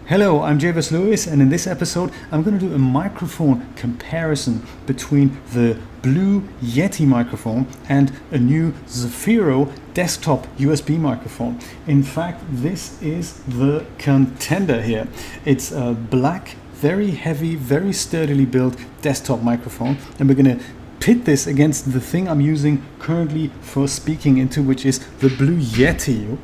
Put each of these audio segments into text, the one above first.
Hello, I'm Javis Lewis, and in this episode I'm going to do a microphone comparison between the Blue Yeti microphone and a new ZAFFIRO Desktop USB microphone. In fact, this is the contender here. It's a black, very heavy, very sturdily built desktop microphone, and we're going to pit this against the thing I'm using currently for speaking into, which is the Blue Yeti.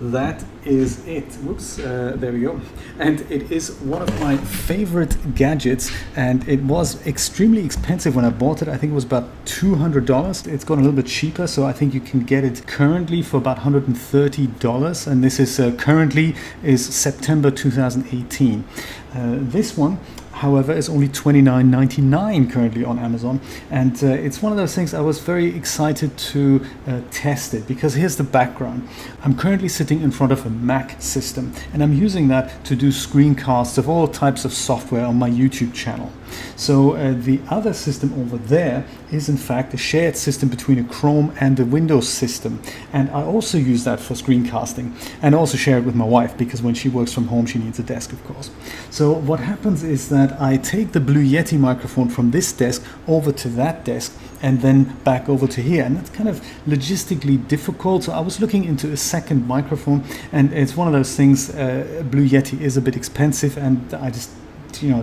That is it. Whoops, there we go. And it is one of my favorite gadgets, and it was extremely expensive when I bought it. I think it was about $200. It's gone a little bit cheaper, so I think you can get it currently for about $130, and this is currently is September 2018. This one, however, is only $29.99 currently on Amazon, and it's one of those things I was very excited to test it, because here's the background. I'm currently sitting in front of a Mac system, and I'm using that to do screencasts of all types of software on my YouTube channel. So the other system over there is in fact a shared system between a Chrome and a Windows system, and I also use that for screencasting, and also share it with my wife, because when she works from home she needs a desk, of course. So what happens is that I take the Blue Yeti microphone from this desk over to that desk and then back over to here, and that's kind of logistically difficult. So I was looking into a second microphone, and it's one of those things, Blue Yeti is a bit expensive, and I just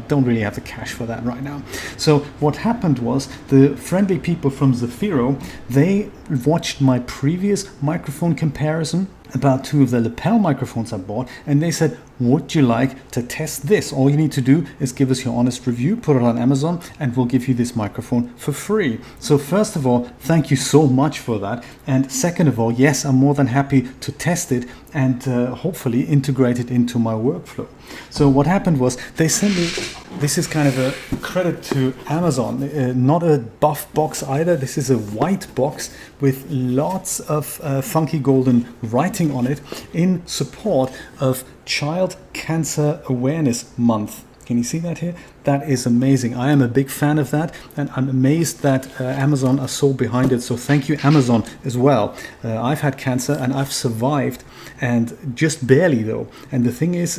don't really have the cash for that right now. So what happened was, the friendly people from ZAFFIRO, they watched my previous microphone comparison about two of the lapel microphones I bought, and they said, would you like to test this? All you need to do is give us your honest review, put it on Amazon, and we'll give you this microphone for free. So first of all, thank you so much for that. And second of all, yes, I'm more than happy to test it and hopefully integrate it into my workflow. So what happened was, they sent me, this is kind of a credit to Amazon, not a buff box either. This is a white box with lots of funky golden writing on it in support of Child Cancer Awareness Month. Can you see that here? That is amazing. I am a big fan of that, and I'm amazed that Amazon are so behind it. So thank you, Amazon, as well. I've had cancer and I've survived, and just barely though. And the thing is,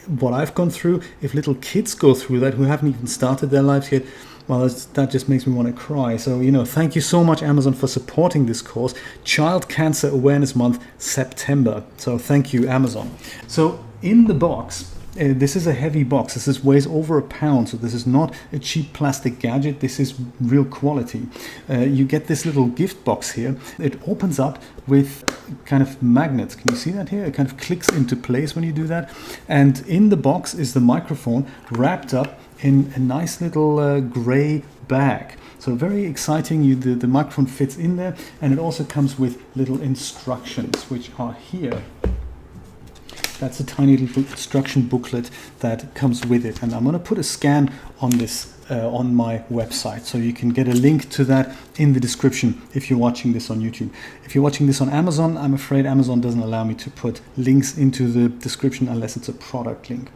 what I've gone through, if little kids go through that who haven't even started their lives yet, well, that just makes me want to cry. So, thank you so much, Amazon, for supporting this cause. Child Cancer Awareness Month, September. So thank you, Amazon. So in the box, this is a heavy box. This weighs over a pound, so this is not a cheap plastic gadget. This is real quality. You get this little gift box here. It opens up with kind of magnets. Can you see that here? It kind of clicks into place when you do that. And in the box is the microphone wrapped up in a nice little gray bag. So very exciting. The microphone fits in there, and it also comes with little instructions, which are here. That's a tiny little instruction booklet that comes with it, and I'm going to put a scan on this on my website, so you can get a link to that in the description if you're watching this on YouTube. If you're watching this on Amazon, I'm afraid Amazon doesn't allow me to put links into the description unless it's a product link.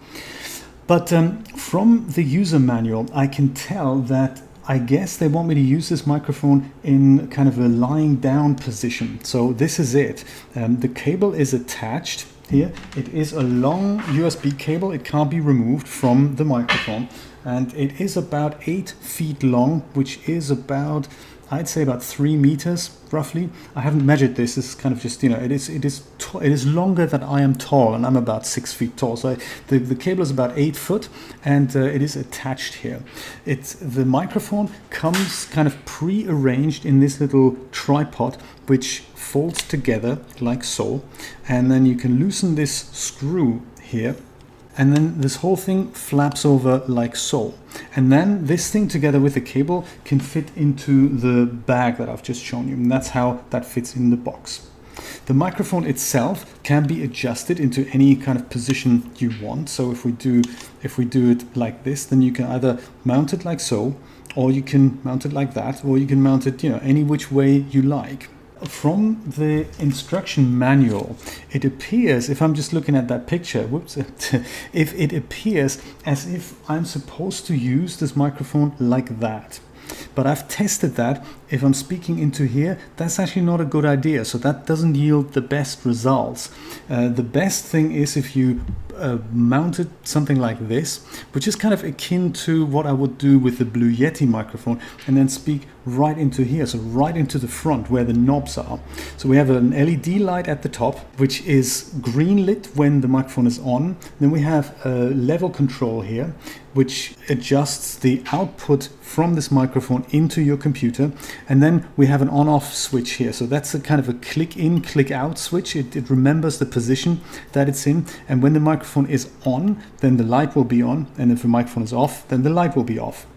But from the user manual, I can tell that I guess they want me to use this microphone in kind of a lying down position. So this is it. The cable is attached here. It is a long USB cable. It can't be removed from the microphone, and it is about 8 feet long, which is about, I'd say, about 3 meters roughly. I haven't measured this. This is kind of just, it is longer than I am tall, and I'm about 6 feet tall. So the cable is about 8 foot, and it is attached here. The microphone comes kind of pre-arranged in this little tripod, which folds together like so, and then you can loosen this screw here, and then this whole thing flaps over like so, and then this thing together with the cable can fit into the bag that I've just shown you, and that's how that fits in the box. The microphone itself can be adjusted into any kind of position you want. So if we do it like this, then you can either mount it like so, or you can mount it like that, or you can mount it any which way you like. From the instruction manual, it appears, if I'm just looking at that picture, if it appears as if I'm supposed to use this microphone like that. But I've tested that, if I'm speaking into here, that's actually not a good idea. So that doesn't yield the best results. The best thing is if you mounted something like this, which is kind of akin to what I would do with the Blue Yeti microphone, and then speak right into here, so right into the front where the knobs are. So we have an LED light at the top, which is green lit when the microphone is on. Then we have a level control here, which adjusts the output from this microphone into your computer. And then we have an on-off switch here. So that's a kind of a click in, click out switch. It remembers the position that it's in. And when the microphone is on, then the light will be on. And if the microphone is off, then the light will be off.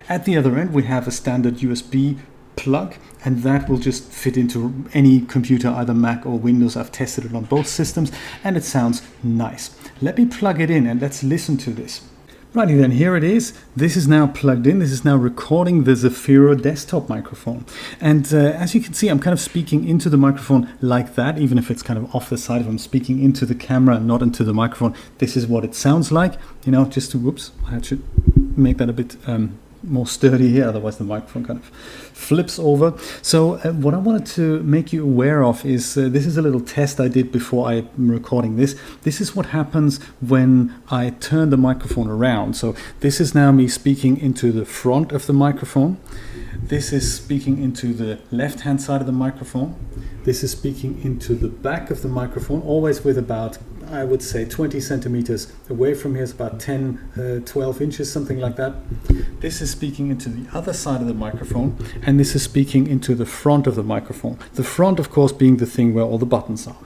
At the other end, we have a standard USB plug, and that will just fit into any computer, either Mac or Windows. I've tested it on both systems, and it sounds nice. Let me plug it in and let's listen to this. Righty then, here it is. This is now plugged in. This is now recording the ZAFFIRO desktop microphone. And as you can see, I'm kind of speaking into the microphone like that, even if it's kind of off the side. If I'm speaking into the camera, not into the microphone, this is what it sounds like. You know, just to, whoops, I should make that a bit more sturdy here, otherwise the microphone kind of flips over. So what I wanted to make you aware of is this is a little test I did before I'm recording this. This is what happens when I turn the microphone around. So this is now me speaking into the front of the microphone. This is speaking into the left hand side of the microphone. This is speaking into the back of the microphone, always with about, I would say, 20 centimeters away from here. It's about 10, 12 inches, something like that. This is speaking into the other side of the microphone, and this is speaking into the front of the microphone. The front, of course, being the thing where all the buttons are.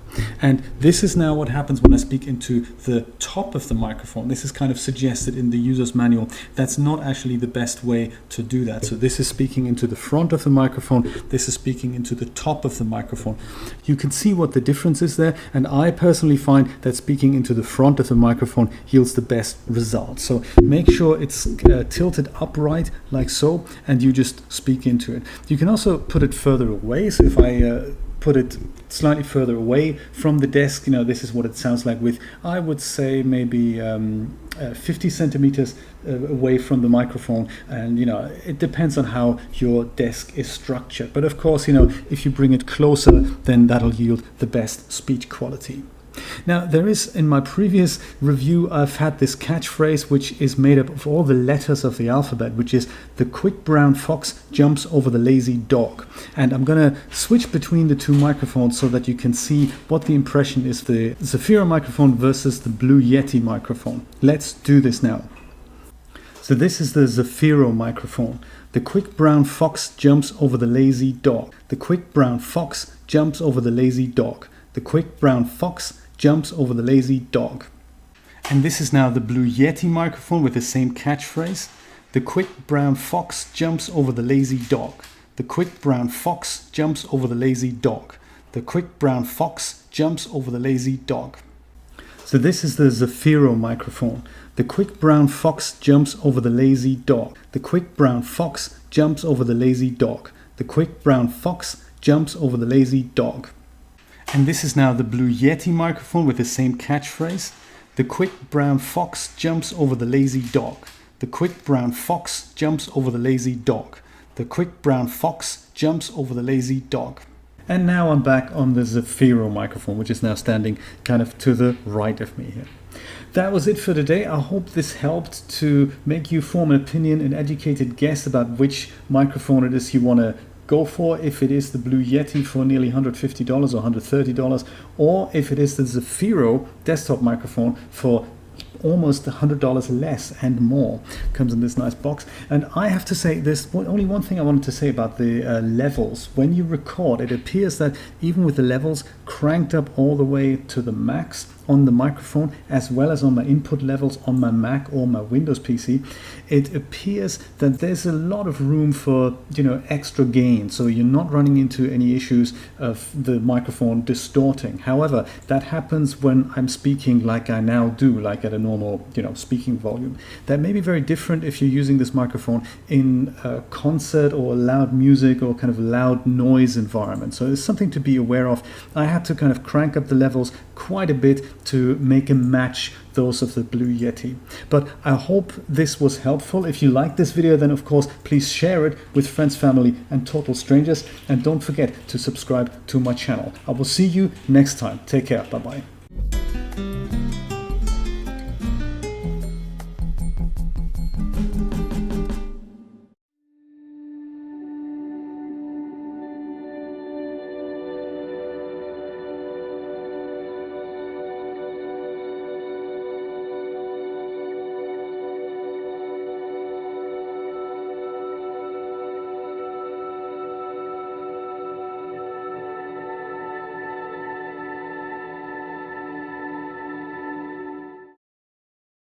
And this is now what happens when I speak into the top of the microphone. This is kind of suggested in the user's manual. That's not actually the best way to do that. So this is speaking into the front of the microphone. This is speaking into the top of the microphone. You can see what the difference is there. And I personally find that speaking into the front of the microphone yields the best results. So make sure it's tilted upright like so, and you just speak into it. You can also put it further away. So if I put it slightly further away from the desk, you know, this is what it sounds like with, I would say, maybe 50 centimeters away from the microphone. And, you know, it depends on how your desk is structured. But of course, you know, if you bring it closer, then that'll yield the best speech quality. Now, there is, in my previous review, I've had this catchphrase which is made up of all the letters of the alphabet, which is "the quick brown fox jumps over the lazy dog." And I'm going to switch between the two microphones so that you can see what the impression is, the ZAFFIRO microphone versus the Blue Yeti microphone. Let's do this now. So this is the ZAFFIRO microphone. The quick brown fox jumps over the lazy dog. The quick brown fox jumps over the lazy dog. The quick brown fox jumps over the lazy dog. And this is now the Blue Yeti microphone with the same catchphrase. The quick brown fox jumps over the lazy dog. The quick brown fox jumps over the lazy dog. The quick brown fox jumps over the lazy dog. So this is the ZAFFIRO microphone. The quick brown fox jumps over the lazy dog. The quick brown fox jumps over the lazy dog. The quick brown fox jumps over the lazy dog. And this is now the Blue Yeti microphone with the same catchphrase. The quick brown fox jumps over the lazy dog. The quick brown fox jumps over the lazy dog. The quick brown fox jumps over the lazy dog. And now I'm back on the ZAFFIRO microphone, which is now standing kind of to the right of me here. That was it for today. I hope this helped to make you form an opinion, an educated guess about which microphone it is you want to go for, if it is the Blue Yeti for nearly $150 or $130, or if it is the ZAFFIRO desktop microphone for almost $100 less and more. Comes in this nice box. And I have to say, there's only one thing I wanted to say about the levels. When you record, it appears that even with the levels cranked up all the way to the max on the microphone, as well as on my input levels on my Mac or my Windows PC, it appears that there's a lot of room for, you know, extra gain. So you're not running into any issues of the microphone distorting. However, that happens when I'm speaking like I now do, like at a normal, speaking volume. That may be very different if you're using this microphone in a concert or loud music or kind of loud noise environment. So it's something to be aware of. I had to kind of crank up the levels quite a bit to make them match those of the Blue Yeti. But I hope this was helpful. If you like this video, then of course, please share it with friends, family, and total strangers. And don't forget to subscribe to my channel. I will see you next time. Take care. Bye-bye.